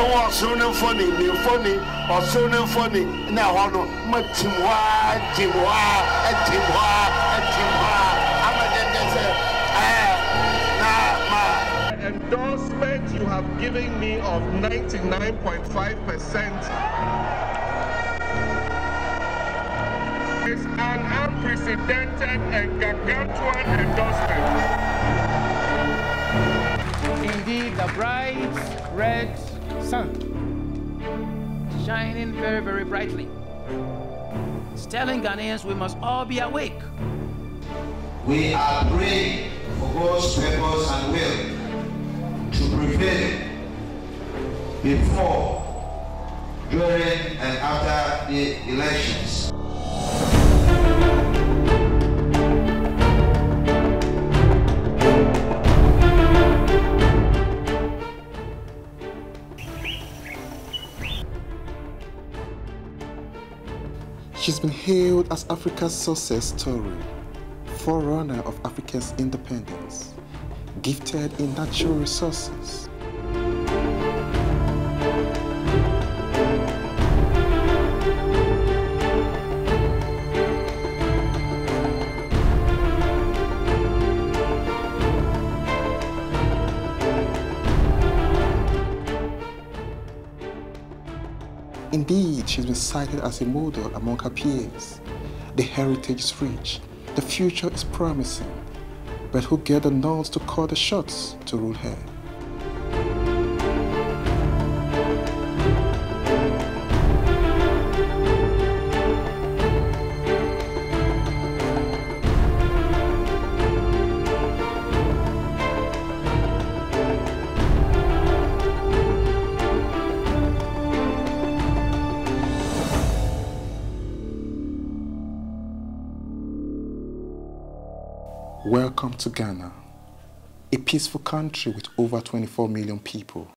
or soon and funny, or soon and funny. Now, Hono, Timwa, and endorsement you have given me of 99.5% is an unprecedented and gargantuan endorsement. Indeed, the bright red sun shining very, very brightly. It's telling Ghanaians we must all be awake. We are praying for God's purpose and will to prevail before, during, and after the elections. She's been hailed as Africa's success story, forerunner of Africa's independence, gifted in natural resources. Indeed, she's been cited as a model among her peers. The heritage is rich, the future is promising, but who get the nods to call the shots to rule her? Welcome to Ghana, a peaceful country with over 24 million people.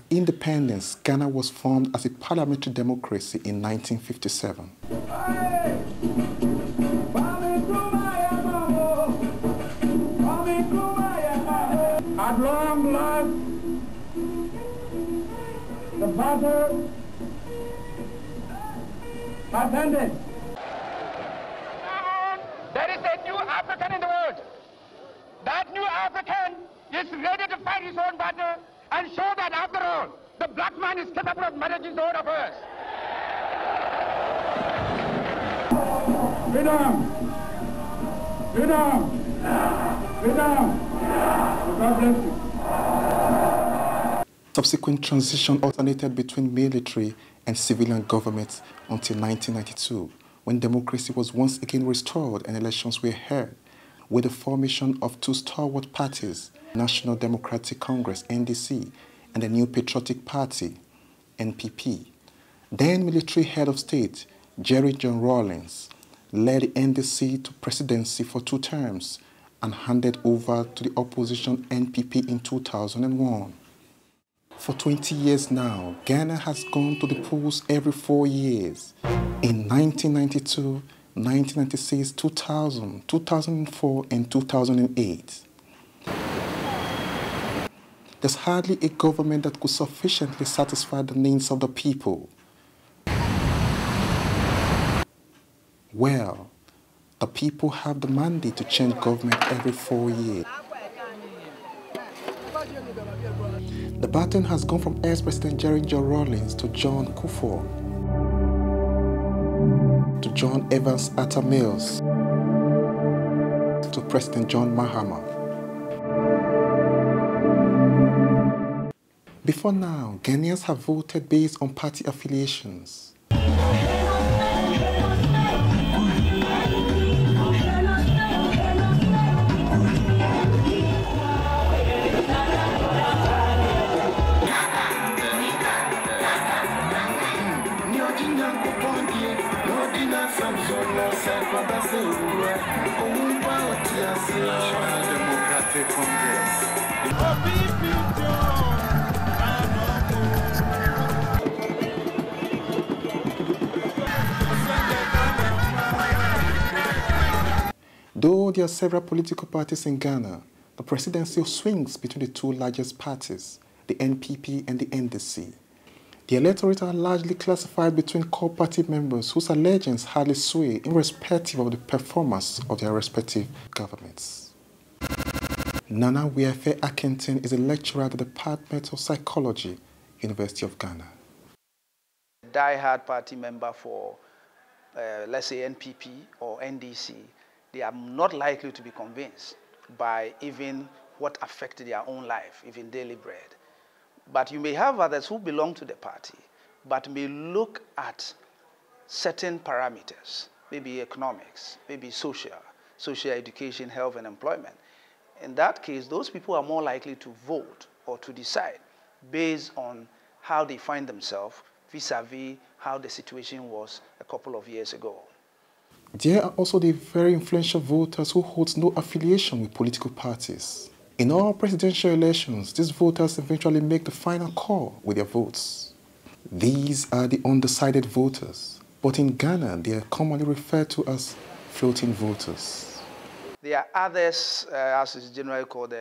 Independence, Ghana was formed as a parliamentary democracy in 1957. At long last, the battle has ended. There is a new African in the world. That new African is ready to fight his own battle and show that after all, the black man is capable of managing his own affairs. Freedom! Freedom! Freedom! God bless you. Subsequent transition alternated between military and civilian governments until 1992, when democracy was once again restored and elections were held, with the formation of two stalwart parties, National Democratic Congress, NDC, and the New Patriotic Party, NPP. Then military head of state, Jessegeorge Rawlings, led the NDC to presidency for 2 terms and handed over to the opposition NPP in 2001. For 20 years now, Ghana has gone to the polls every 4 years. In 1992, 1996, 2000, 2004, and 2008. There's hardly a government that could sufficiently satisfy the needs of the people. Well, the people have the mandate to change government every 4 years. The baton has gone from ex-President Jessegeorge Rawlings to John Kufuor, to John Evans Atta Mills, to President John Mahama. Before now, Ghanaians have voted based on party affiliations. Although there are several political parties in Ghana, the presidency swings between the two largest parties, the NPP and the NDC. The electorate are largely classified between core party members whose allegiance hardly sway irrespective of the performance of their respective governments. Nana Weafe Akinton is a lecturer at the Department of Psychology, University of Ghana. Die-hard party member for, let's say, NPP or NDC, they are not likely to be convinced by even what affected their own life, even daily bread. But you may have others who belong to the party, but may look at certain parameters, maybe economics, maybe social education, health, and employment. In that case, those people are more likely to vote or to decide based on how they find themselves vis-a-vis how the situation was a couple of years ago. There are also the very influential voters who hold no affiliation with political parties. In all presidential elections, these voters eventually make the final call with their votes. These are the undecided voters, but in Ghana, they are commonly referred to as floating voters. There are others, as is generally called,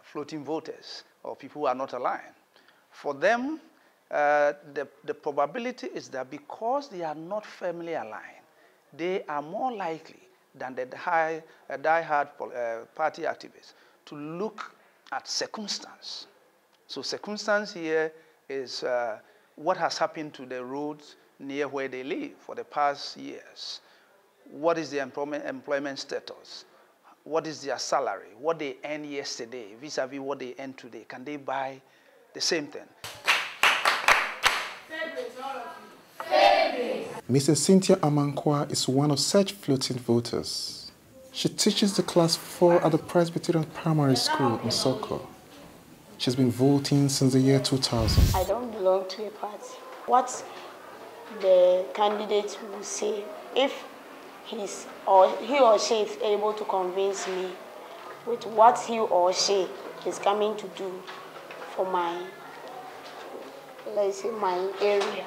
floating voters, or people who are not aligned. For them, the probability is that because they are not firmly aligned, they are more likely than the die-hard party activists to look at circumstance. So circumstance here is what has happened to the roads near where they live for the past years. What is their employment status? What is their salary? What they earned yesterday vis-a-vis what they earn today? Can they buy the same thing? Mrs. Cynthia Amankwa is one of such floating voters. She teaches the class 4 at the Presbyterian Primary School in Soko. She's been voting since the year 2000. I don't belong to a party. What the candidate will say, if he or she is able to convince me with what he or she is coming to do for my, let's say, my area,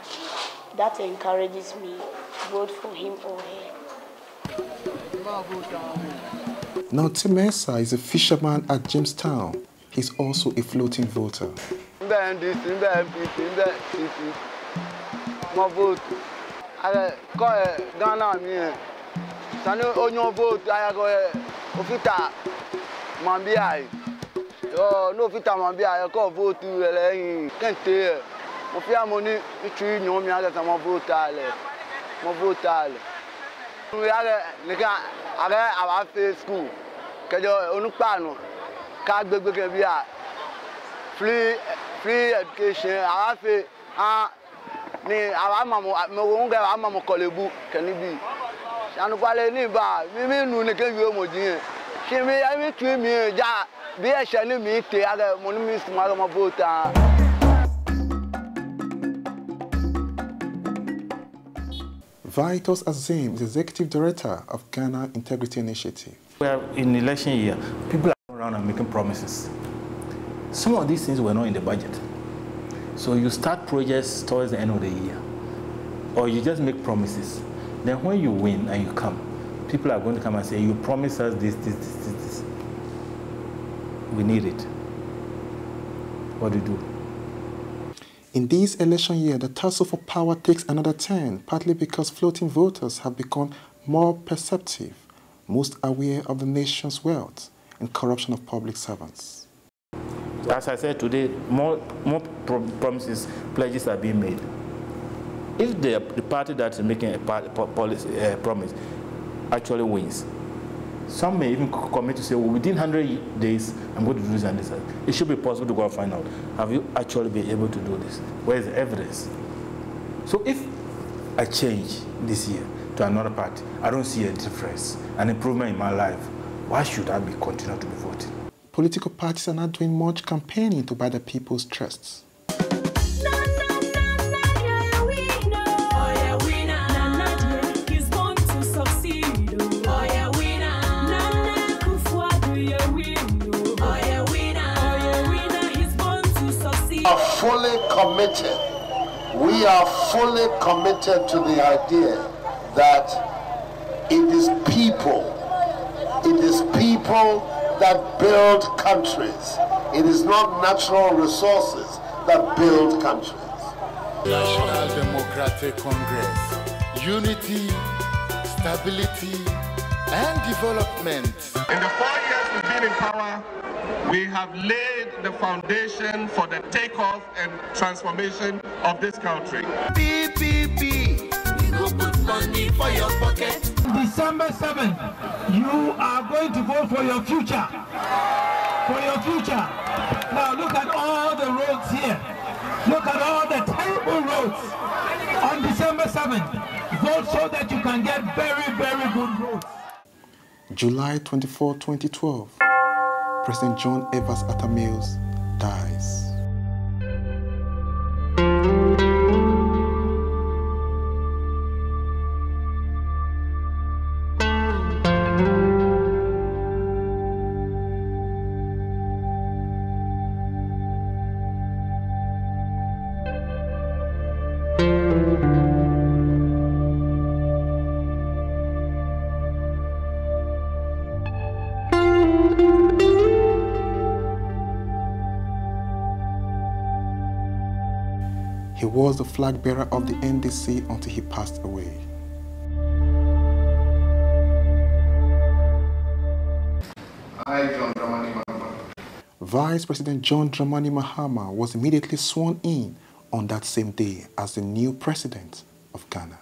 that encourages me to vote for him or her. Now, Timesa is a fisherman at Jamestown. He's also a floating voter. Free education. Vitus Azim is Executive Director of Ghana Integrity Initiative. We are in election year. People are around and making promises. Some of these things were not in the budget. So you start projects towards the end of the year, or you just make promises. Then when you win and you come, people are going to come and say, you promised us this. We need it. What do you do? In this election year, the tussle for power takes another turn, partly because floating voters have become more perceptive, most aware of the nation's wealth and corruption of public servants. As I said today, more promises, pledges are being made. If the party that is making a promise actually wins, some may even commit to say, well, within 100 days, I'm going to do this and this. It should be possible to go and find out, have you actually been able to do this? Where is the evidence? So if I change this year to another party, I don't see a difference, an improvement in my life, why should I continue to be voting? Political parties are not doing much campaigning to buy the people's trusts. Fully committed. We are fully committed to the idea that it is people people that build countries. It is not natural resources that build countries. National Democratic Congress, unity, stability, and development. In the 4 years we've been in power, we have laid the foundation for the takeoff and transformation of this country. PPP, we go put money for your pocket. December 7th, you are going to vote for your future. For your future. Now look at all the roads here. Look at all the terrible roads. On December 7th, vote so that you can get very, very good roads. July 24, 2012, President John Evans Atta Mills dies. He was the flag bearer of the NDC until he passed away. I, John Dramani Mahama. Vice President John Dramani Mahama was immediately sworn in on that same day as the new president of Ghana.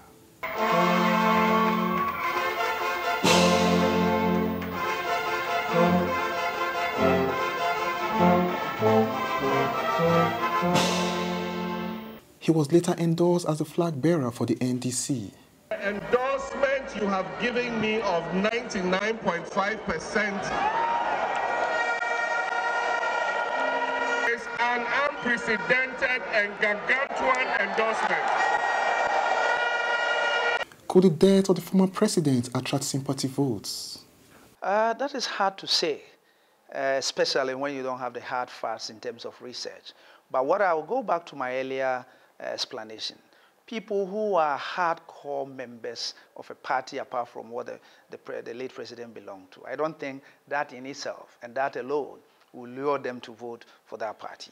He was later endorsed as the flag bearer for the NDC. The endorsement you have given me of 99.5% is an unprecedented and gargantuan endorsement. Could the death of the former president attract sympathy votes? That is hard to say, especially when you don't have the hard facts in terms of research. But what I will go back to my earlier explanation. People who are hardcore members of a party apart from what the late president belonged to. I don't think that in itself and that alone will lure them to vote for that party.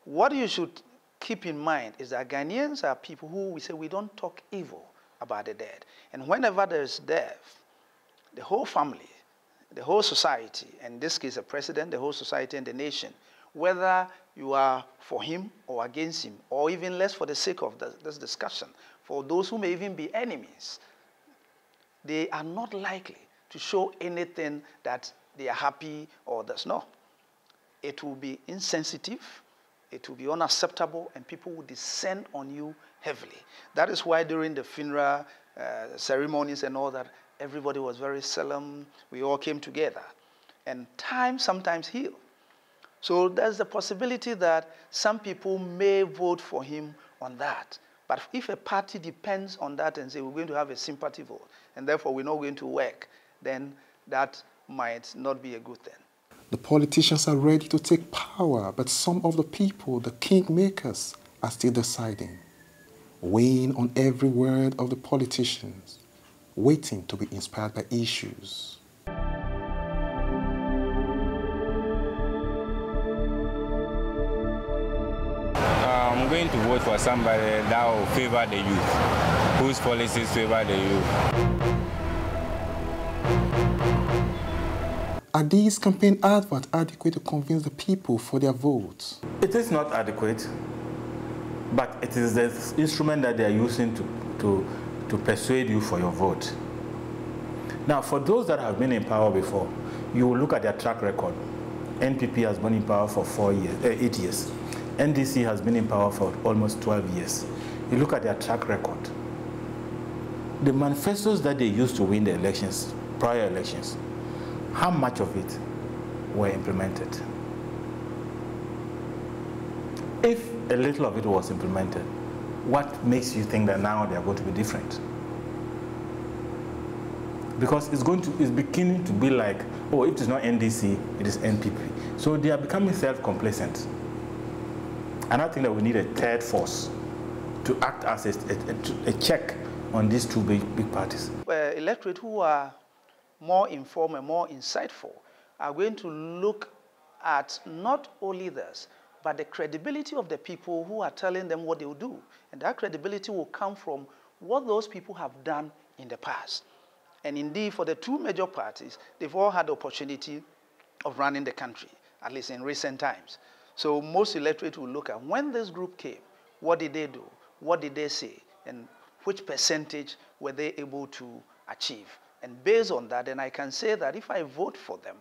What you should keep in mind is that Ghanaians are people who we say we don't talk evil about the dead. And whenever there's death, the whole family, the whole society, in this case the president, the whole society and the nation, whether you are for him or against him, or even less for the sake of this discussion, for those who may even be enemies, they are not likely to show anything that they are happy or does not. It will be insensitive, it will be unacceptable, and people will descend on you heavily. That is why during the funeral ceremonies and all that, everybody was very solemn. We all came together. And time sometimes heals. So there's the possibility that some people may vote for him on that. But if a party depends on that and say we're going to have a sympathy vote, and therefore we're not going to work, then that might not be a good thing. The politicians are ready to take power, but some of the people, the kingmakers, are still deciding, weighing on every word of the politicians, waiting to be inspired by issues. I'm going to vote for somebody that will favor the youth, whose policies favor the youth. Are these campaign adverts adequate to convince the people for their votes? It is not adequate, but it is the instrument that they are using to persuade you for your vote. Now, for those that have been in power before, you will look at their track record. NPP has been in power for 8 years. NDC has been in power for almost 12 years. You look at their track record. The manifestos that they used to win the elections, prior elections, how much of it were implemented? If a little of it was implemented, what makes you think that now they are going to be different? Because it's beginning to be like, oh, if it's not NDC, it is NPP. So they are becoming self-complacent. And I think that we need a third force to act as a check on these two big parties. Electorate who are more informed and more insightful, are going to look at not only this, but the credibility of the people who are telling them what they will do. And that credibility will come from what those people have done in the past. And indeed, for the two major parties, they've all had the opportunity of running the country, at least in recent times. So most electorate will look at when this group came, what did they do, what did they say, and which percentage were they able to achieve. And based on that, then I can say that if I vote for them,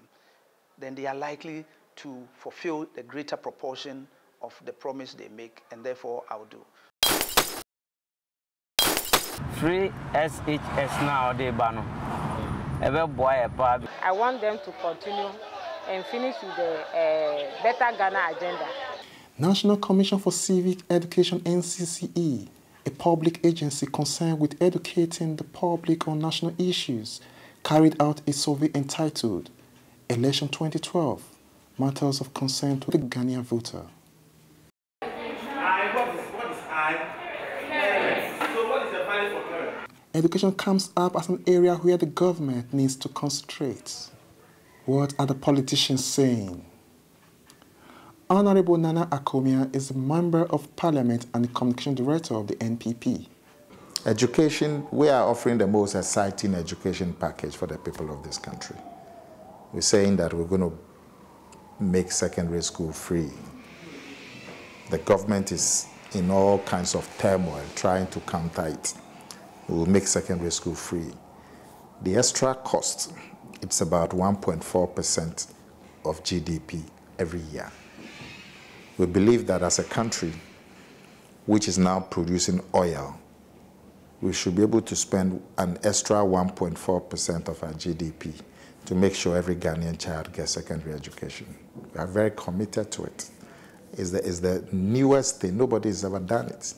then they are likely to fulfill the greater proportion of the promise they make, and therefore I'll do. Free SHS now, they ban. I want them to continue and finish with the Better Ghana agenda. National Commission for Civic Education, NCCE, a public agency concerned with educating the public on national issues, carried out a survey entitled Election 2012, Matters of Concern to the Ghanaian Voter. What is I? So what is the value for parents? Education comes up as an area where the government needs to concentrate. What are the politicians saying? Honorable Nana Akomeah is a member of Parliament and the Communication Director of the NPP. Education, we are offering the most exciting education package for the people of this country. We're saying that we're going to make secondary school free. The government is in all kinds of turmoil trying to counter it. We will make secondary school free. The extra cost, it's about 1.4% of GDP every year. We believe that as a country which is now producing oil, we should be able to spend an extra 1.4% of our GDP to make sure every Ghanaian child gets secondary education. We are very committed to it. It's the newest thing. Nobody has ever done it.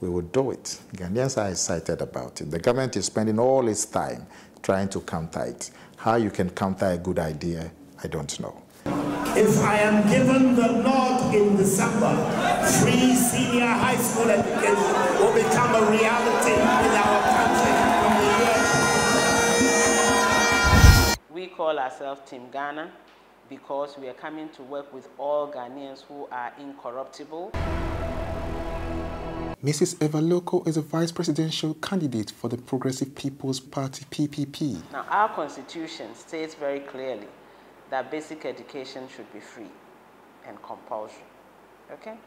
We will do it. Ghanaians are excited about it. The government is spending all its time trying to counter it. How you can counter a good idea, I don't know. If I am given the nod in December, free senior high school education will become a reality in our country. We call ourselves Team Ghana because we are coming to work with all Ghanaians who are incorruptible. Mrs. Eva Loko is a vice presidential candidate for the Progressive People's Party, PPP. Now, our constitution states very clearly that basic education should be free and compulsory, okay?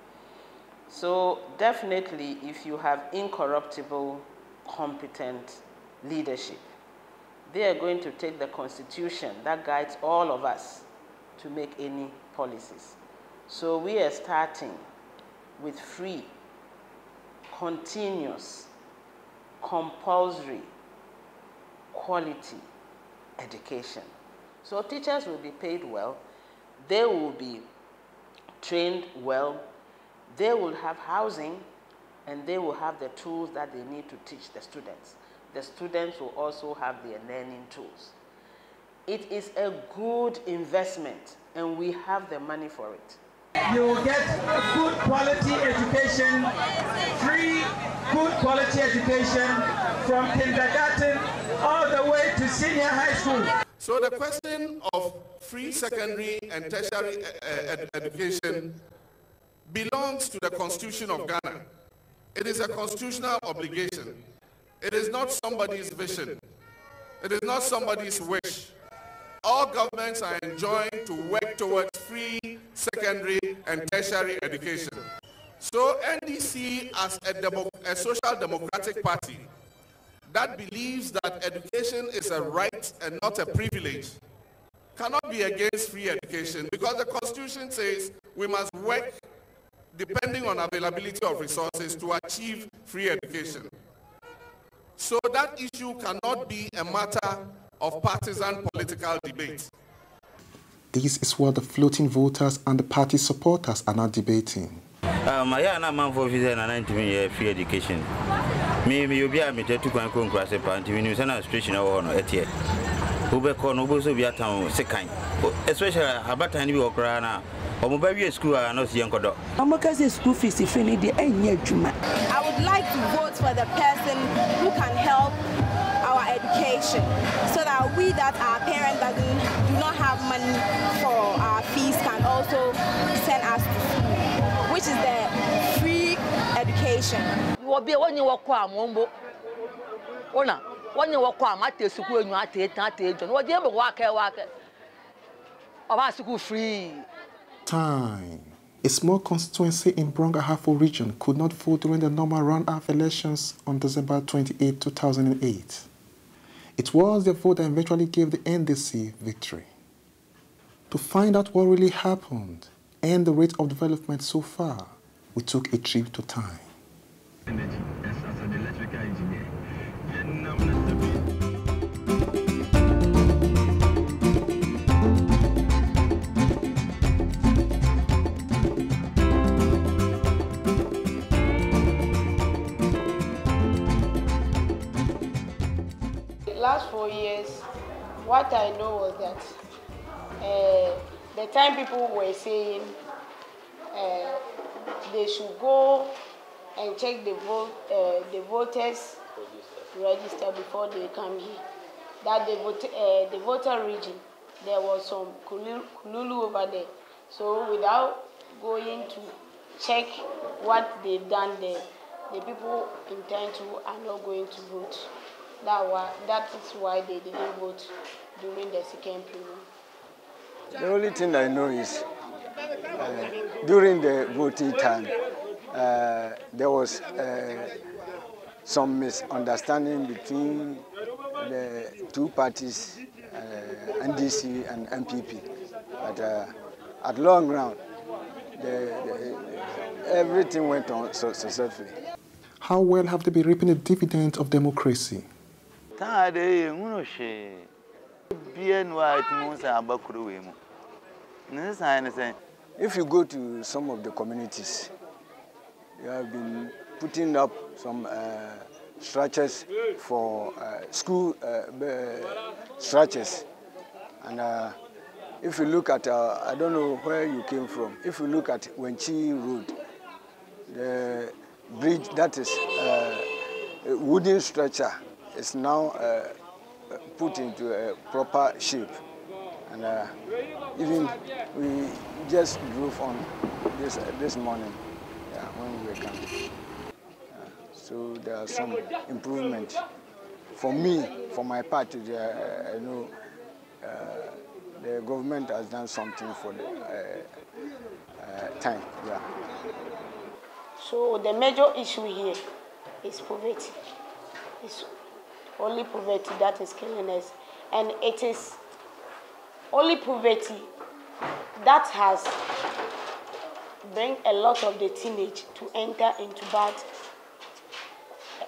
So definitely, if you have incorruptible, competent leadership, they are going to take the constitution that guides all of us to make any policies. So we are starting with free, continuous, compulsory, quality education. So teachers will be paid well, they will be trained well, they will have housing, and they will have the tools that they need to teach the students. The students will also have their learning tools. It is a good investment, and we have the money for it. You will get good quality education, free good quality education from kindergarten all the way to senior high school. So the question of free secondary and tertiary education belongs to the Constitution of Ghana. It is a constitutional obligation. It is not somebody's vision. It is not somebody's wish. All governments are enjoined to work towards free secondary and tertiary education. So NDC, as a social democratic party that believes that education is a right and not a privilege, cannot be against free education, because the Constitution says we must work depending on availability of resources to achieve free education. So that issue cannot be a matter of partisan political debate. This is what the floating voters and the party supporters are now debating. I am a for visa and free education. Maybe you'll be able to go and cross a party when you send a station or no at yet. Ubeko no boso be at town second, especially about any work around. Or mobile school are not young. I'm school fees if you need the I would like to vote for the person who can help our education, so that we that our parents do not have money for our fees can also send us to school, which is the free education. Time. A small constituency in Brong-Ahafo region could not vote during the normal runoff elections on December 28, 2008. It was the vote that eventually gave the NDC victory. To find out what really happened and the rate of development so far, we took a trip to Time. Last 4 years, what I know was that the time people were saying they should go and check the voters register before they come here. That the voter region, there was some kululu over there. So without going to check what they've done there, the people intend to are not going to vote. That is why they didn't vote during the second period. The only thing I know is during the voting time, there was some misunderstanding between the two parties, NDC and MPP. But at long run, everything went on successfully. How well have they been reaping the dividends of democracy? If you go to some of the communities, you have been putting up some structures for school structures. And if you look at, I don't know where you came from, if you look at Wenchi Road, the bridge that is a wooden structure is now put into a proper shape. And even we just drove on this morning when we were coming. So there are some improvements. For me, for my part, I know the government has done something for the time. Yeah. So the major issue here is poverty. It's only poverty that is killing us. And it is only poverty that has bring a lot of the teenage to enter into bad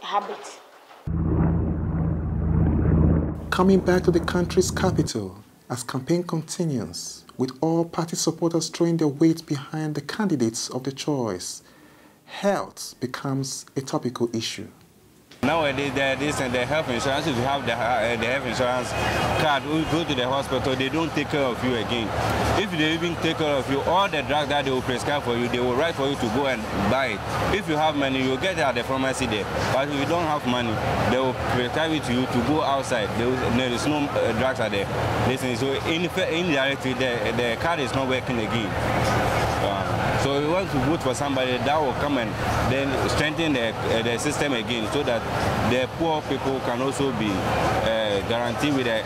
habits. Coming back to the country's capital, as campaign continues, with all party supporters throwing their weight behind the candidates of their choice, health becomes a topical issue. Nowadays, the health insurance, if you have the health insurance card, you go to the hospital, they don't take care of you again. If they even take care of you, all the drugs that they will prescribe for you, they will write for you to go and buy it. If you have money, you'll get it at the pharmacy there. But if you don't have money, they will prescribe it to you to go outside. There is no drugs at there. Listen, so indirectly, the card is not working again. So we want to vote for somebody that will come and then strengthen the system again, so that the poor people can also be guaranteed with the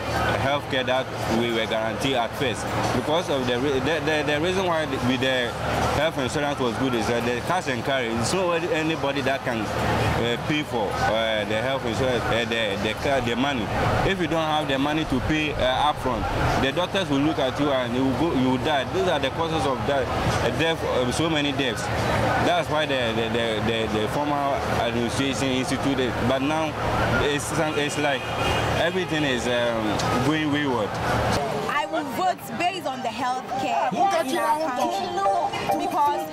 health care that we were guaranteed at first. Because of the reason why with the health insurance was good is that the cash and carry, it's not anybody that can pay for the health insurance, the money. If you don't have the money to pay upfront, the doctors will look at you and you will die. These are the causes of death, so many deaths. That's why the former administration instituted. But now it's like everything is going wayward. I will vote based on the health care in our country, because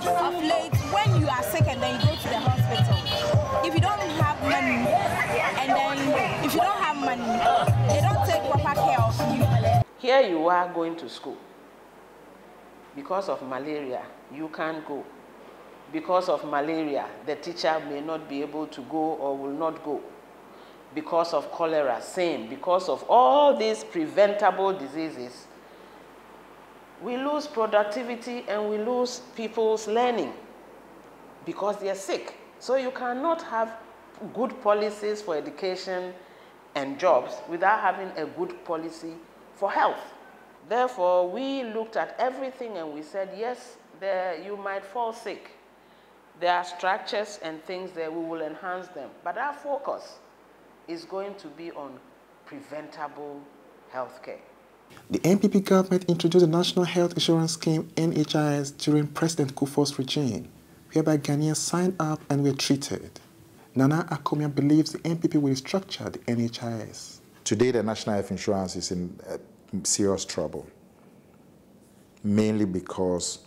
of late, when you are sick and then you go to the hospital, if you don't have money, and then if you don't have money, they don't take proper care of you. Here you are going to school. Because of malaria, you can't go. Because of malaria, the teacher may not be able to go or will not go. because of cholera, same, because of all these preventable diseases, we lose productivity and we lose people's learning because they are sick. So you cannot have good policies for education and jobs without having a good policy for health. Therefore, we looked at everything and we said, yes, you might fall sick. There are structures and things that we will enhance them. But our focus is going to be on preventable health care. The NPP government introduced the National Health Insurance Scheme, NHIS, during President Kufuor's regime, whereby Ghanaians signed up and were treated. Nana Akomeah believes the NPP will restructure the NHIS. Today, the National Health Insurance is in serious trouble, mainly because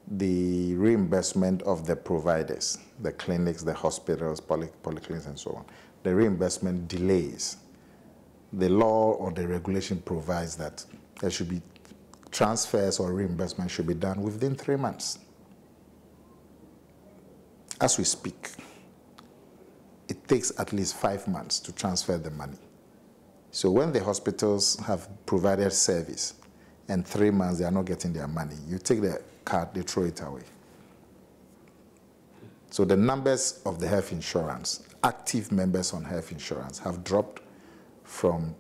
the reimbursement of the providers, the clinics, the hospitals, polyclinics, and so on, the reimbursement delays. The law or the regulation provides that there should be transfers or reimbursement should be done within 3 months. As we speak, it takes at least 5 months to transfer the money. So when the hospitals have provided service and 3 months they are not getting their money, you take the card, they throw it away. So the numbers of the health insurance, active members on health insurance, have dropped from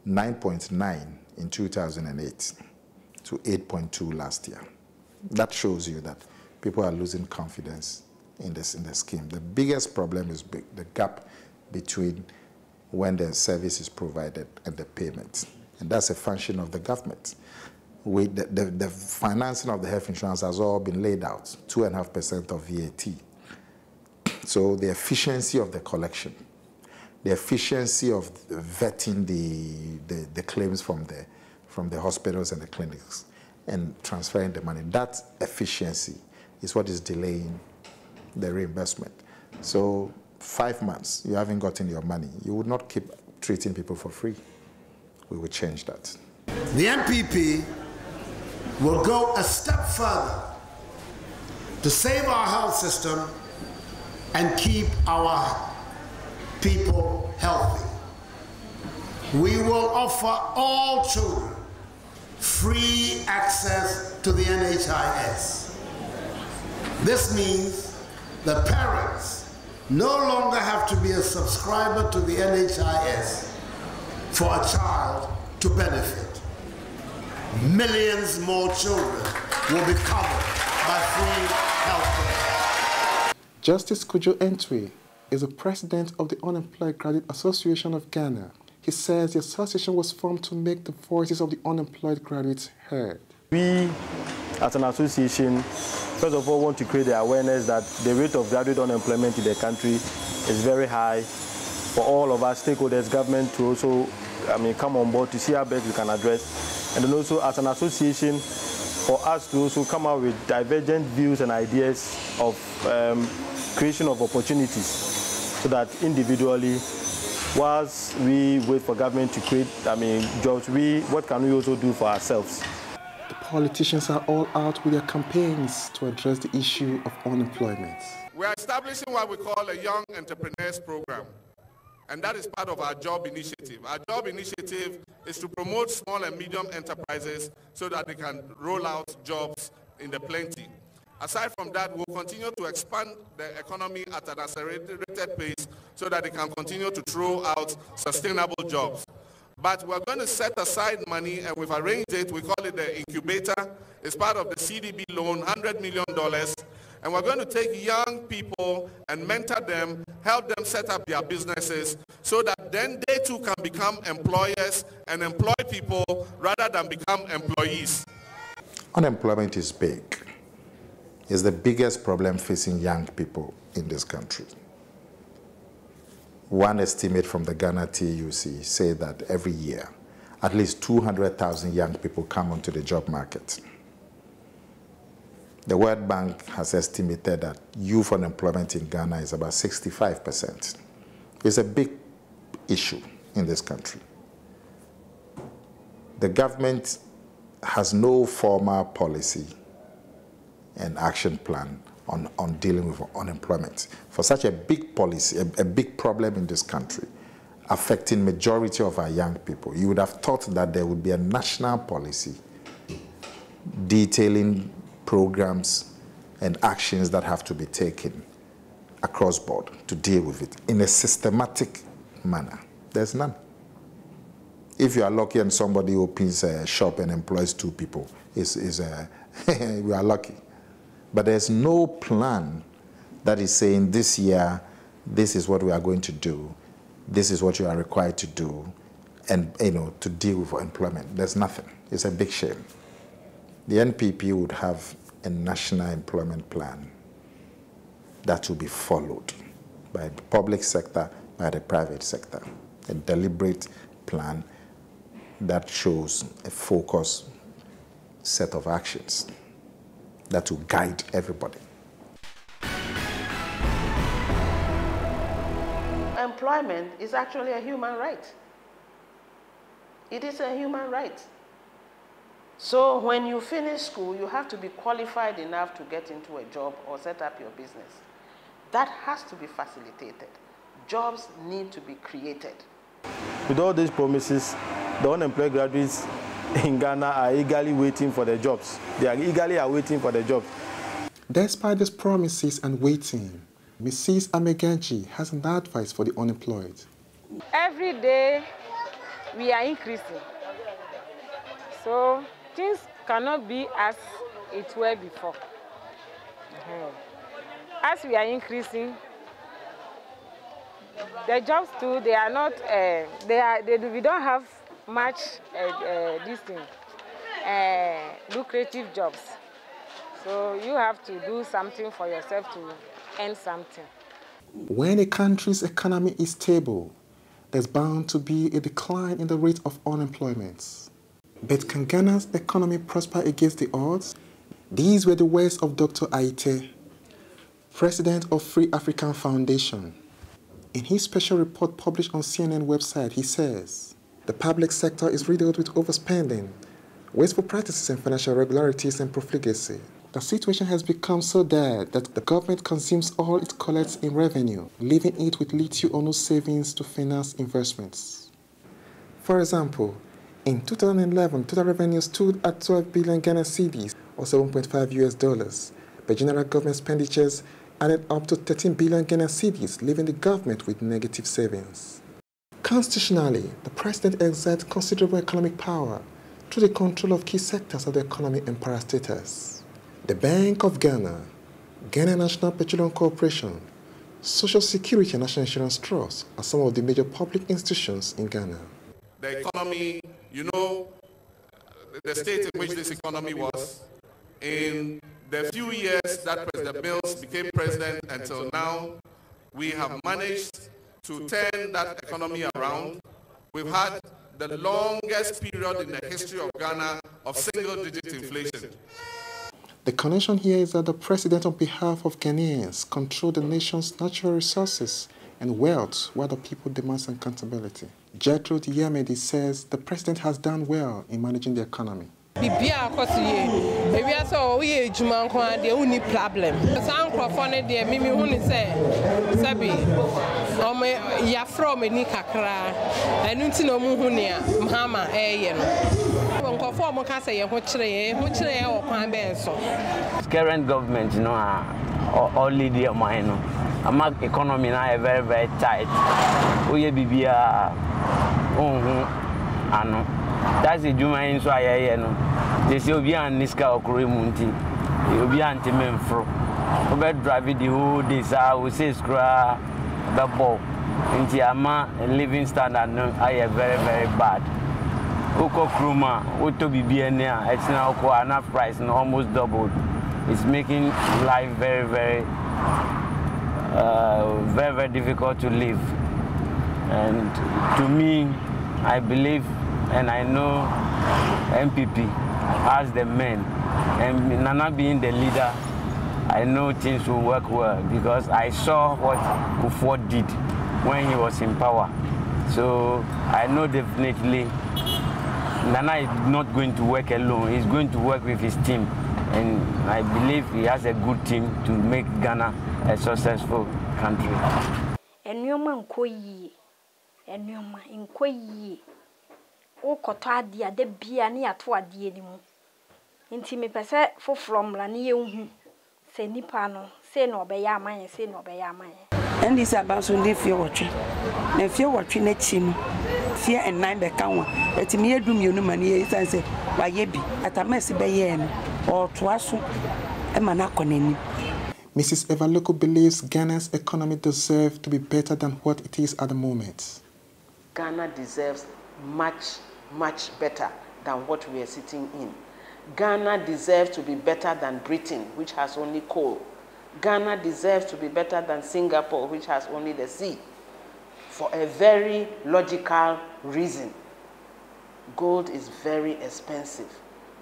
9.9 in 2008 to 8.2 last year. That shows you that people are losing confidence in the scheme. The biggest problem is the gap between when the service is provided and the payment. And that's a function of the government. The financing of the health insurance has all been laid out, 2.5% of VAT. So the efficiency of the collection, the efficiency of vetting the claims from the hospitals and the clinics and transferring the money, that efficiency is what is delaying the reimbursement. So 5 months, you haven't gotten your money. You would not keep treating people for free. We will change that. The MPP will go a step further to save our health system and keep our people healthy. We will offer all children free access to the NHIS. This means that parents no longer have to be a subscriber to the NHIS for a child to benefit. Millions more children will be covered by free health care. Justice Kujo Entwe is the president of the Unemployed Graduate Association of Ghana. He says the association was formed to make the voices of the unemployed graduates heard. We, as an association, first of all want to create the awareness that the rate of graduate unemployment in the country is very high. For all of our stakeholders, government to also come on board to see how best we can address. And then also as an association, for us to also come out with divergent views and ideas of creation of opportunities so that individually, whilst we wait for government to create jobs, what can we also do for ourselves? The politicians are all out with their campaigns to address the issue of unemployment. We are establishing what we call a Young Entrepreneurs Program, and that is part of our job initiative. Our job initiative is to promote small and medium enterprises so that they can roll out jobs in the plenty. Aside from that, we'll continue to expand the economy at an accelerated pace so that they can continue to throw out sustainable jobs. But we're going to set aside money, and we've arranged it. We call it the incubator. It's part of the CDB loan, $100 million. And we're going to take young people and mentor them, help them set up their businesses so that then they too can become employers and employ people rather than become employees. Unemployment is big. It's the biggest problem facing young people in this country. One estimate from the Ghana TUC say that every year, at least 200,000 young people come onto the job market. The World Bank has estimated that youth unemployment in Ghana is about 65%. It's a big issue in this country. The government has no formal policy and action plan on dealing with unemployment. For such a big policy, a big problem in this country, affecting majority of our young people. You would have thought that there would be a national policy detailing programs and actions that have to be taken across board to deal with it in a systematic manner. There's none. If you are lucky and somebody opens a shop and employs 2 people, we are lucky. But there's no plan that is saying this year, this is what we are going to do, this is what you are required to do, and to deal with employment. There's nothing. It's a big shame. The NPP would have a national employment plan that will be followed by the public sector, by the private sector. A deliberate plan that shows a focused set of actions that will guide everybody. Employment is actually a human right. It is a human right. So when you finish school, you have to be qualified enough to get into a job or set up your business. That has to be facilitated. Jobs need to be created. With all these promises, the unemployed graduates in Ghana are eagerly waiting for their jobs. They are eagerly waiting for their jobs. Despite these promises and waiting, Mrs. Ameganji has an advice for the unemployed. Every day, we are increasing. So things cannot be as it were before. As we are increasing, the jobs too, they are not, we don't have much lucrative jobs. So you have to do something for yourself to earn something. When a country's economy is stable, there's bound to be a decline in the rate of unemployment. But can Ghana's economy prosper against the odds? These were the words of Dr. Aite, President of Free African Foundation. In his special report published on CNN website, he says, the public sector is riddled with overspending, wasteful practices and financial irregularities and profligacy. The situation has become so dire that the government consumes all it collects in revenue, leaving it with little or no savings to finance investments. For example, in 2011, total revenue stood at 12 billion Ghana cedis, or $7.5 US, but general government expenditures added up to 13 billion Ghana cedis, leaving the government with negative savings. Constitutionally, the president exerts considerable economic power through the control of key sectors of the economy and parastatals. The Bank of Ghana, Ghana National Petroleum Corporation, Social Security and National Insurance Trust are some of the major public institutions in Ghana. The economy, you know, the state in which this economy was, in the few years that President Mills became president until now, we have managed to turn that economy around. We've had the longest period in the history of Ghana of single-digit inflation. The connection here is that the president, on behalf of Ghanaians, controls the nation's natural resources and wealth, while the people demand accountability. Gertrude Yamedi says the president has done well in managing the economy. Bibia akosuye ewi ase o ye ejuma nko de uni problem san krofo ne de mimi hu ni se sabi o me ya from ni kakra enu nti no mu hu ne a mhama eye no nkofo mo ka se ye hu kire ye o kwan be so current government no all lead your mind no ama economy na very very tight o ye bibia ano that's the Juma in so I no. They say Obi and Niska Okure Munti. Obi and Timenfro. Obi drive the whole day, we say scra the ball. Inti ama living standard no I very very bad. Oko Kruma, Oto BBNA, it's now enough price and almost doubled. It's making life very very difficult to live. And to me, I believe and I know MPP as the men, and Nana being the leader, I know things will work well because I saw what Kufuor did when he was in power. So I know definitely Nana is not going to work alone. He's going to work with his team, and I believe he has a good team to make Ghana a successful country. enoma nkɔ yie wo kɔtɔ ade ade bia ne yato ade ni mu nti me pese foforo mla ne yehu se nipa no se no obeya aman se no obeya aman and this about so dey fear watch na fear watch na chi no fear and nine be kan wa etimi edum yonu mane ye say wa ye bi atamasi be ye no or toaso e ma na konani. Mrs. Evaloko believes Ghana's economy deserves to be better than what it is at the moment. Ghana deserves much, much better than what we are sitting in. Ghana deserves to be better than Britain, which has only coal. Ghana deserves to be better than Singapore, which has only the sea, for a very logical reason. Gold is very expensive.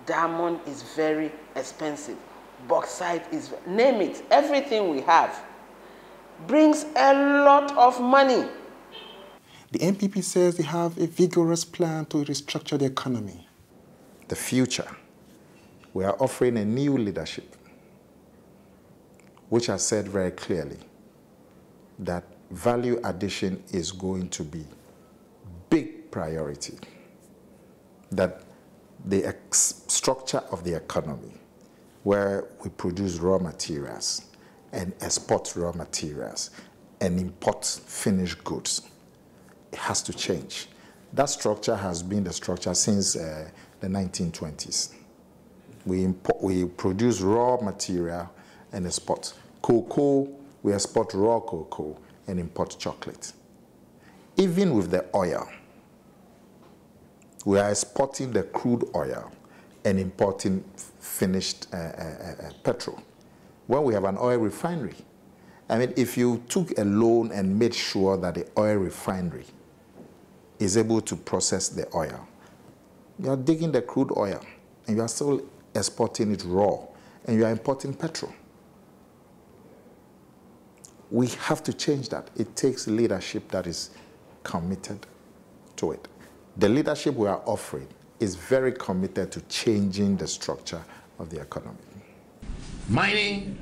Diamond is very expensive. Bauxite is, name it, everything we have brings a lot of money. The MPP says they have a vigorous plan to restructure the economy. The future, we are offering a new leadership, which has said very clearly that value addition is going to be big priority, that the structure of the economy, where we produce raw materials and export raw materials and import finished goods, it has to change. That structure has been the structure since the 1920s. We produce raw material and export. Cocoa, we export raw cocoa and import chocolate. Even with the oil, we are exporting the crude oil and importing finished petrol. When we have an oil refinery, I mean, if you took a loan and made sure that the oil refinery is able to process the oil, you are digging the crude oil and you are still exporting it raw and you are importing petrol. We have to change that. It takes leadership that is committed to it. The leadership we are offering is very committed to changing the structure of the economy. Mining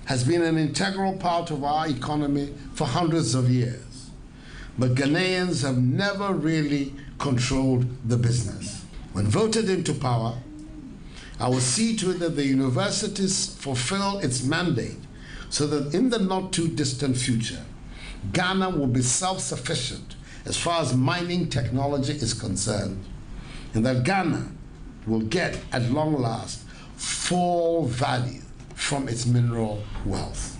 has been an integral part of our economy for hundreds of years, but Ghanaians have never really controlled the business. When voted into power, I will see to it that the universities fulfill its mandate so that in the not too distant future, Ghana will be self-sufficient as far as mining technology is concerned, and that Ghana will get, at long last, full value from its mineral wealth.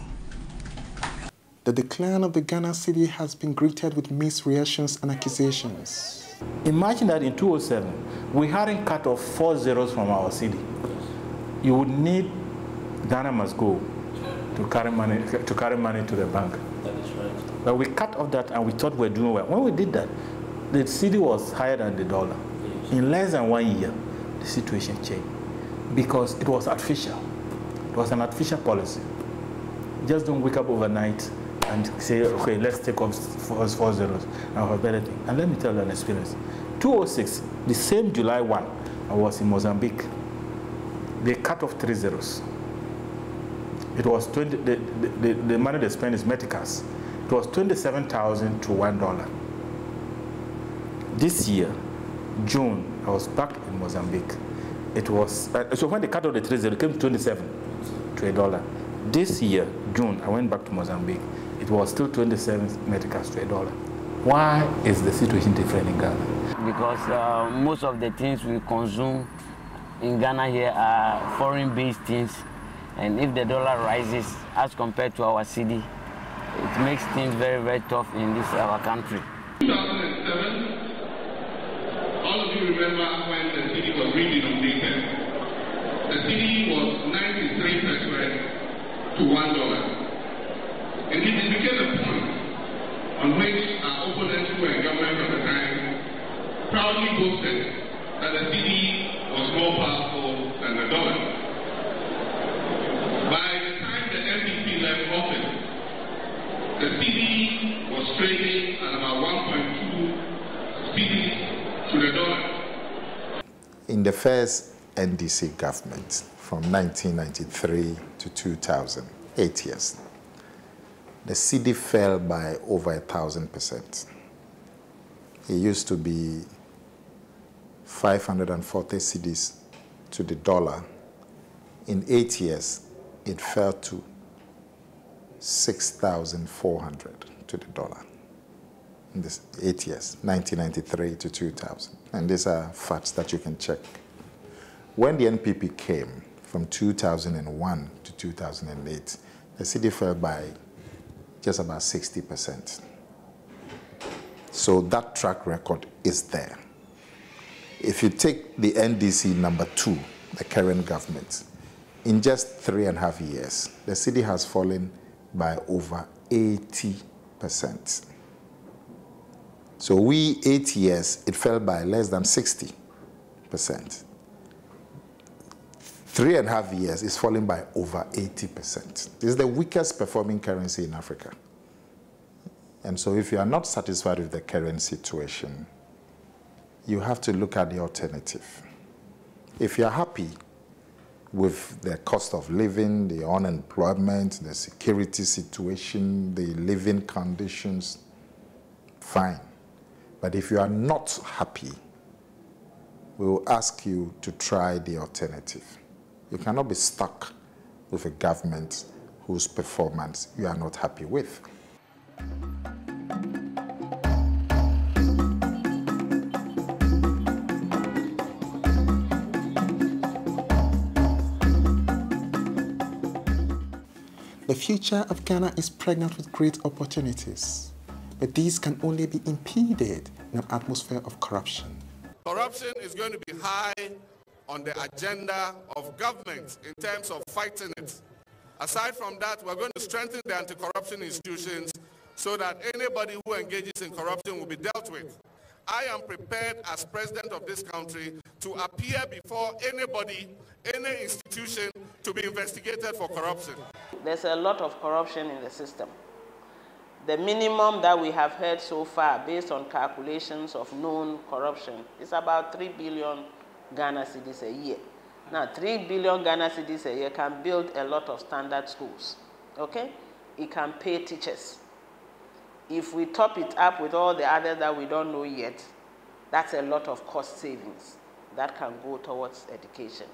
The decline of the Ghana cedi has been greeted with mixed reactions and accusations. Imagine that in 2007, we hadn't cut off 4 zeros from our cedi. You would need Ghana must go to carry money to the bank. That is right. But we cut off that and we thought we were doing well. When we did that, the cedi was higher than the dollar. Yes. In less than 1 year, the situation changed because it was artificial. It was an artificial policy. Just don't wake up overnight and say, okay, let's take off 4 zeros and have a better thing. And let me tell you an experience. 2006, the same July 1, I was in Mozambique. They cut off 3 zeros. It was 20, the money they spent is meticas. It was 27,000 to $1. This year, June, I was back in Mozambique. It was, so when they cut off the 3 zeros, it came to 27 to $1. This year, June, I went back to Mozambique. It was still 27 meticas to $1. Why is the situation different in Ghana? Because most of the things we consume in Ghana here are foreign-based things. And if the dollar rises as compared to our cedi, it makes things very, very tough in this our country. 2007, all of you remember when the cedi was redenominated. The cedi was 93 pesos to $1. And it became a point on which our opponents who were government at the time proudly boasted that the cedi was more powerful than the dollar. By the time the MPP left office, the cedi was trading at about 1.2 cedis to the dollar. In the first NDC government from 1993 to 2000, 8 years, the cedi fell by over 1,000%. It used to be 540 cedis to the dollar. In 8 years, it fell to 6,400 to the dollar. In this 8 years, 1993 to 2000. And these are facts that you can check. When the NPP came from 2001 to 2008, the cedi fell by just about 60%. So that track record is there. If you take the NDC number 2, the current government, in just 3.5 years, the cedi has fallen by over 80%. So we, 8 years, it fell by less than 60%. 3.5 years, it's falling by over 80%. This is the weakest performing currency in Africa. And so if you are not satisfied with the current situation, you have to look at the alternative. If you're happy with the cost of living, the unemployment, the security situation, the living conditions, fine. But if you are not happy, we will ask you to try the alternative. You cannot be stuck with a government whose performance you are not happy with. The future of Ghana is pregnant with great opportunities, but these can only be impeded in an atmosphere of corruption. Corruption is going to be high on the agenda of government in terms of fighting it. Aside from that, we're going to strengthen the anti-corruption institutions so that anybody who engages in corruption will be dealt with. I am prepared as president of this country to appear before anybody, any institution, to be investigated for corruption. There's a lot of corruption in the system. The minimum that we have heard so far, based on calculations of known corruption, is about 3 billion Ghana cedis a year. Now, 3 billion Ghana cedis a year can build a lot of standard schools, okay? It can pay teachers. If we top it up with all the others that we don't know yet, that's a lot of cost savings that can go towards education.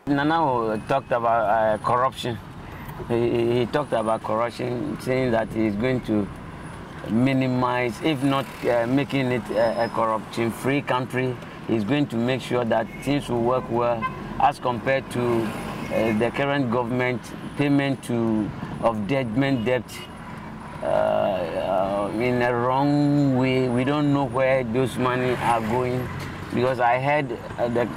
Nana talked about corruption. He talked about corruption, saying that he's going to minimize, if not making it a corruption-free country, he's going to make sure that things will work well as compared to the current government payment of judgment debt in a wrong way. We don't know where those money are going, because I heard the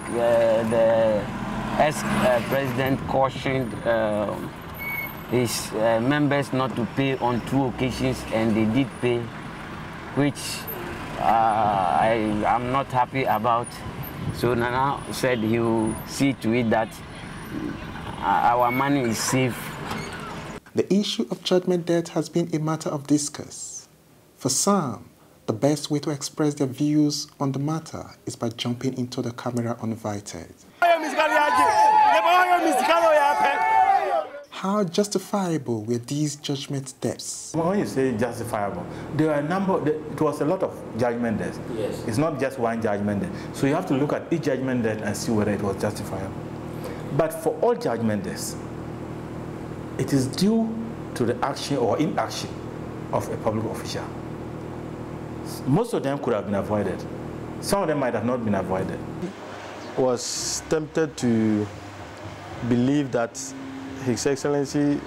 ex-president cautioned his members not to pay on 2 occasions, and they did pay, which I'm not happy about. So Nana said he will see to it that our money is safe. The issue of judgment debt has been a matter of discourse. For some, the best way to express their views on the matter is by jumping into the camera uninvited. How justifiable were these judgment debts? When you say justifiable, there are a number, it was a lot of judgment debts. Yes. It's not just one judgment debt. So you have to look at each judgment debt and see whether it was justifiable. But for all judgment debts, it is due to the action or inaction of a public official. Most of them could have been avoided. Some of them might have not been avoided. Was tempted to believe that His Excellency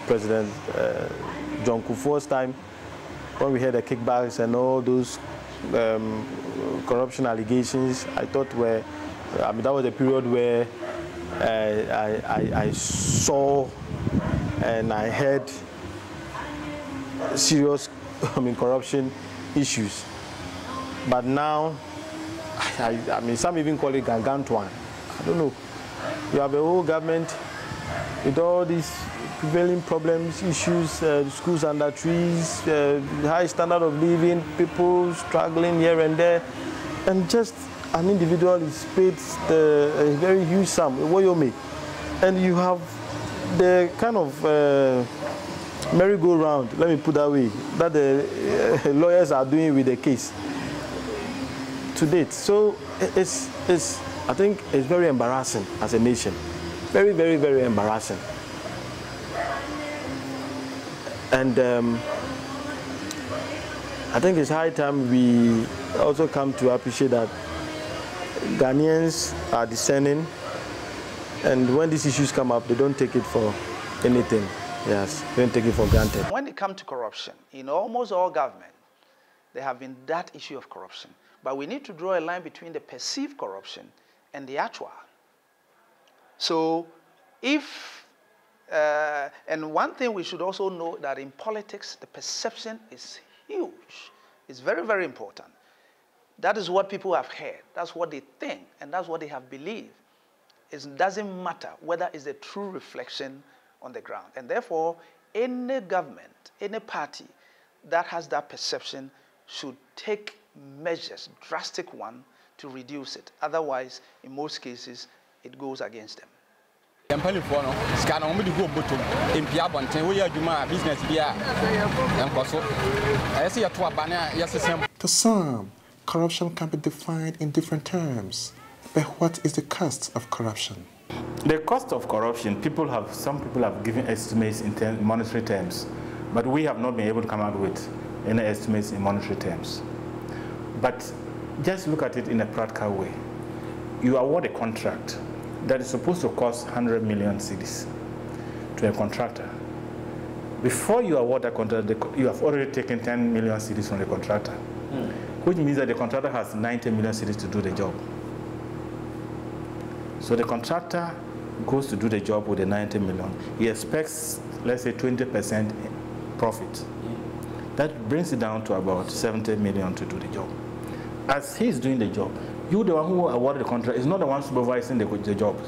President John Kufuor's time, when we had the kickbacks and all those corruption allegations, I thought that was a period where I saw and I heard serious corruption issues. But now, some even call it gargantuan. I don't know. You have a whole government with all these prevailing problems, issues, schools under trees, high standard of living, people struggling here and there, and just an individual is paid a very huge sum, and you have the kind of merry-go-round, let me put that way, that the lawyers are doing with the case to date. So I think it's very embarrassing as a nation. Very, very, very embarrassing. And I think it's high time we also come to appreciate that Ghanaians are discerning, and when these issues come up, they don't take it for anything. Yes, they don't take it for granted. When it comes to corruption, in almost all government, there have been that issue of corruption. But we need to draw a line between the perceived corruption and the actual. So if, and one thing we should also know that in politics, the perception is huge. It's very, very important. That is what people have heard. That's what they think, and that's what they have believed. It doesn't matter whether it's a true reflection on the ground. And therefore, any government, any party that has that perception should take measures, drastic one, to reduce it. Otherwise, in most cases, it goes against them. To some, corruption can be defined in different terms. But what is the cost of corruption? The cost of corruption, some people have given estimates in monetary terms, but we have not been able to come out with any estimates in monetary terms. But just look at it in a practical way. You award a contract that is supposed to cost 100 million cedis to a contractor. Before you award that contract, you have already taken 10 million cedis from the contractor, which means that the contractor has 90 million cedis to do the job. So the contractor goes to do the job with the 90 million. He expects, let's say, 20% profit. That brings it down to about 70 million to do the job. As he's doing the job, you, the one who awarded the contract, is not the one supervising the job.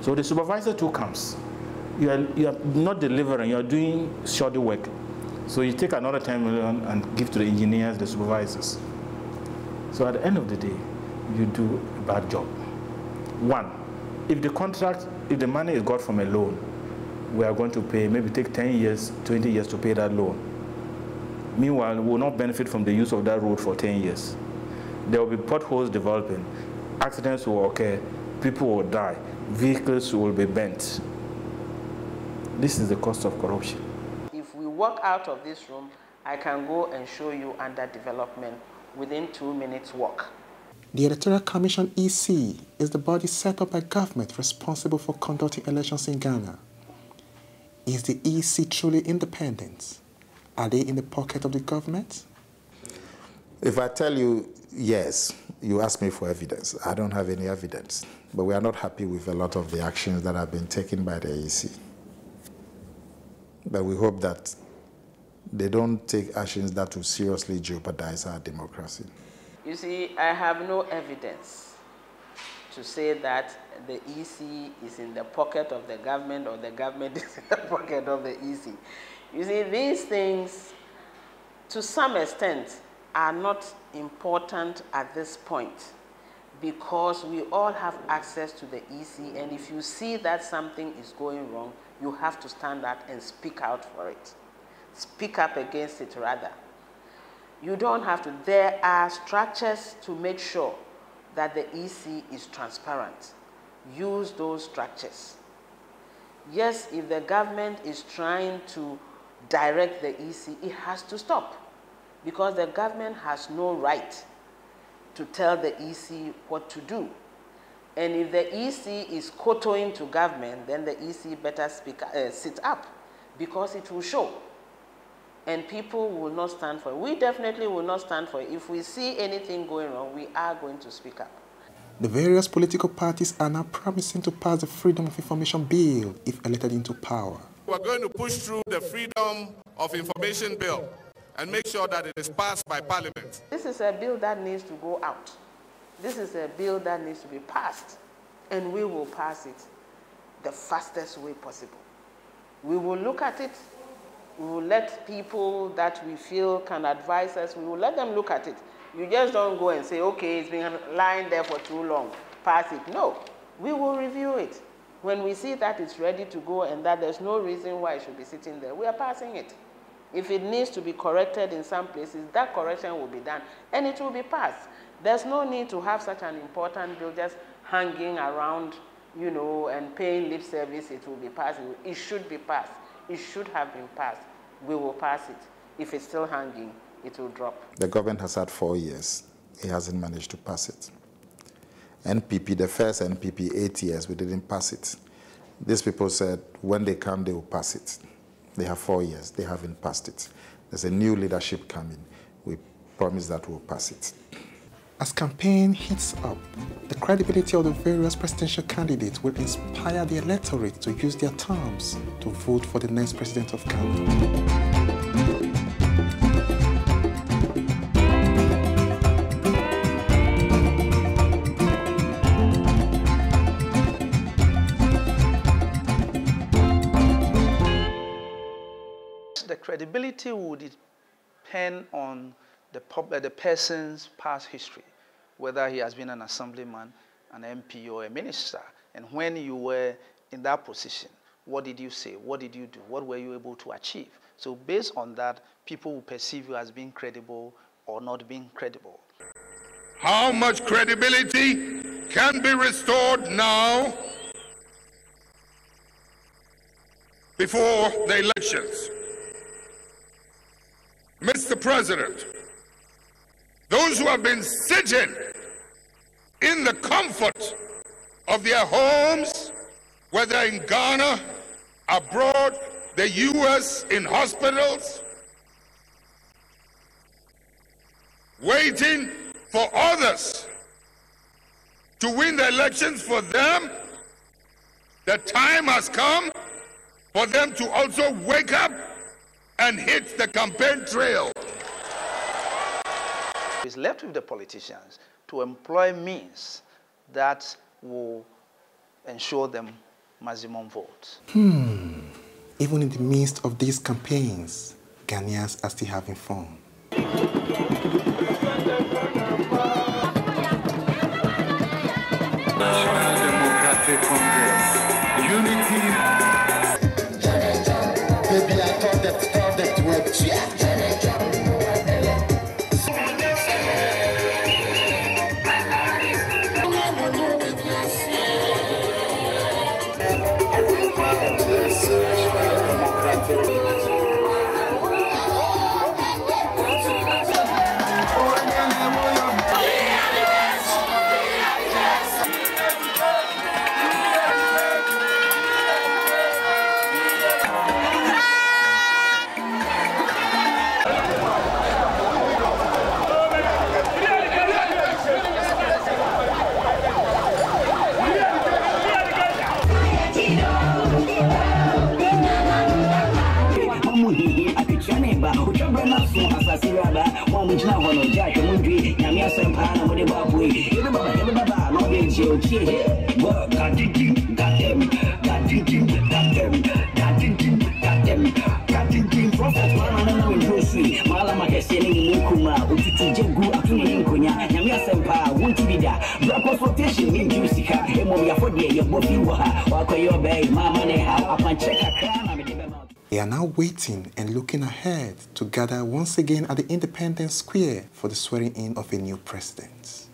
So the supervisor too comes. You are not delivering, you are doing shoddy work. So you take another 10 million and give to the engineers, the supervisors. So at the end of the day, you do a bad job. One, if the money is got from a loan, we are going to pay, maybe take 10 years, 20 years to pay that loan. Meanwhile, we will not benefit from the use of that road for 10 years. There will be potholes developing, accidents will occur, people will die, vehicles will be bent. This is the cost of corruption. If we walk out of this room, I can go and show you underdevelopment within 2 minutes walk. The Electoral Commission EC is the body set up by government responsible for conducting elections in Ghana. Is the EC truly independent? Are they in the pocket of the government? If I tell you yes, you ask me for evidence. I don't have any evidence. But we are not happy with a lot of the actions that have been taken by the EC. But we hope that they don't take actions that will seriously jeopardize our democracy. You see, I have no evidence to say that the EC is in the pocket of the government or the government is in the pocket of the EC. You see, these things, to some extent, are not important at this point because we all have access to the EC, and if you see that something is going wrong, you have to stand up and speak out for it. Speak up against it, rather. You don't have to. There are structures to make sure that the EC is transparent. Use those structures. Yes, if the government is trying to direct the EC, it has to stop because the government has no right to tell the EC what to do. And if the EC is kowtowing to government, then the EC better sit up because it will show. And people will not stand for it. We definitely will not stand for it. If we see anything going wrong, we are going to speak up. The various political parties are now promising to pass the Freedom of Information Bill if elected into power. We're going to push through the Freedom of Information Bill and make sure that it is passed by Parliament. This is a bill that needs to go out. This is a bill that needs to be passed, and we will pass it the fastest way possible. We will look at it. We will let people that we feel can advise us, we will let them look at it. You just don't go and say, okay, it's been lying there for too long, pass it. No, we will review it. When we see that it's ready to go and that there's no reason why it should be sitting there, we are passing it. If it needs to be corrected in some places, that correction will be done and it will be passed. There's no need to have such an important bill just hanging around, you know, and paying lip service. It will be passed. It should be passed. It should have been passed. We will pass it. If it's still hanging, it will drop. The government has had 4 years. It hasn't managed to pass it. NPP, the first NPP, 8 years, we didn't pass it. These people said when they come, they will pass it. They have 4 years. They haven't passed it. There's a new leadership coming. We promise that we'll pass it. As campaign heats up, the credibility of the various presidential candidates will inspire the electorate to use their terms to vote for the next president of Ghana. The credibility would depend on the person's past history, whether he has been an assemblyman, an MP, or a minister. And when you were in that position, what did you say? What did you do? What were you able to achieve? So based on that, people will perceive you as being credible or not being credible. How much credibility can be restored now before the elections? Mr. President, those who have been sitting in the comfort of their homes, whether in Ghana, abroad, the US, in hospitals, waiting for others to win the elections for them, the time has come for them to also wake up and hit the campaign trail. It's left with the politicians to employ means that will ensure them maximum votes. Even in the midst of these campaigns, Ghanaians are still having fun. Democratic Congress. Unity. Baby, I thought that were They are now waiting and looking ahead to gather once again at the Independence Square for the swearing in of a new president.